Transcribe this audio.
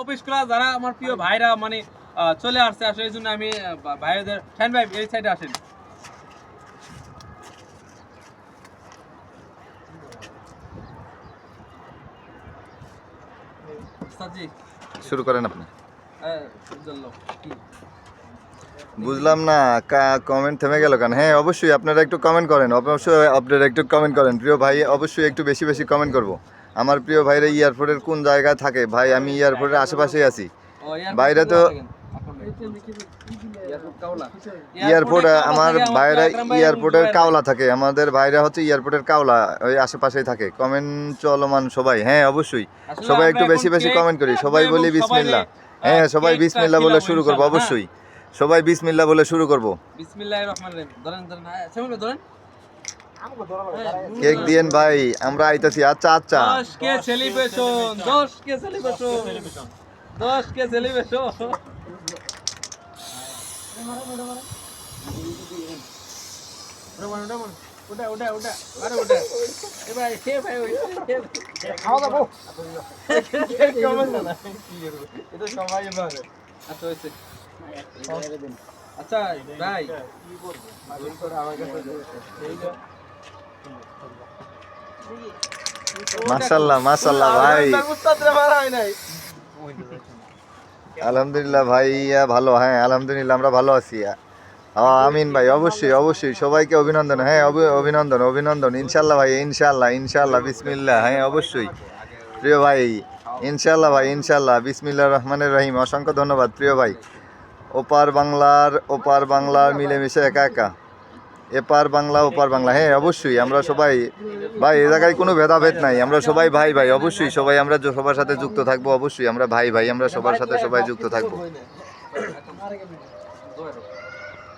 অফিসগুলো যারা আমার প্রিয় ভাইরা মানে চলে আসছে আসলে এই জন্য আমি ভাইদের ফ্যান ভাই এই সাইডে আসেন। শুরু করেন আপনি। কি বুঝলাম না, কমেন্ট থেমে গেল কেন? হ্যাঁ অবশ্যই আপনারা একটু কমেন্ট করেন, অবশ্যই আপনারা একটু কমেন্ট করেন প্রিয় ভাই, অবশ্যই একটু বেশি বেশি কমেন্ট করব। আমার প্রিয় ভাইরা এয়ারপোর্টের কোন জায়গায় থাকে? ভাই আমি এয়ারপোর্টের আশেপাশেই আছি। বাইরে তো এয়ারপোর্ট, আমার ভাইরা এয়ারপোর্টের কাওলা থাকে, আমাদের ভাইরা হচ্ছে এয়ারপোর্টের কাওলা, ওই আশেপাশেই থাকে। কমেন্ট চলমান সবাই, হ্যাঁ অবশ্যই সবাই একটু বেশি বেশি কমেন্ট করি, সবাই বলি বিসমিল্লাহ। হ্যাঁ সবাই বিসমিল্লাহ বলে শুরু করবো, অবশ্যই সবাই বিসমিল্লাহ বলে শুরু করব। বিসমিল্লাহির রহমানির রহিম। ধরেন ধরেন সামনে ধরেন। কেক দিয়েন ভাই, আমরা আইতাছি। আচ্ছা আচ্ছা 10 কে সেলিব্রেশন, 10 কে সেলিব্রেশন, 10 কে সেলিব্রেশন। ওটা ওটা ওটা আরে ওটা এ ভাই কে ভাই ওই খাওয়া দাও কমেন্ট না কি করব এটা সবাই ভাবে। আচ্ছা হইছে। আচ্ছা ভাই কি করব মাঝে করে আমার কাছে এইটা মাশাআল্লাহ মাশাআল্লাহ ভাই, আলহামদুলিল্লাহ ভাইয়া ভালো। হ্যাঁ আলহামদুলিল্লাহ আমরা ভালো আছি। আমিন ভাই, অবশ্যই অবশ্যই সবাইকে অভিনন্দন। হ্যাঁ অভিনন্দন অভিনন্দন, ইনশাল্লাহ ভাই, ইনশাল্লাহ ইনশাল্লাহ বিসমিল্লাহ। হ্যাঁ অবশ্যই প্রিয় ভাই, ইনশাল্লাহ ভাই ইনশাল্লাহ, বিসমিল্লাহির রহমানির রহিম। অসংখ্য ধন্যবাদ প্রিয় ভাই। ওপার বাংলার মিলেমিশে একা একা, এপার বাংলা ওপার বাংলা। হ্যাঁ অবশ্যই আমরা সবাই ভাই, এ জায়গায় কোনো ভেদাভেদ নাই, আমরা সবাই ভাই ভাই, অবশ্যই সবাই আমরা সবার সাথে যুক্ত থাকবো, অবশ্যই আমরা ভাই ভাই, আমরা সবার সাথে সবাই যুক্ত থাকবো।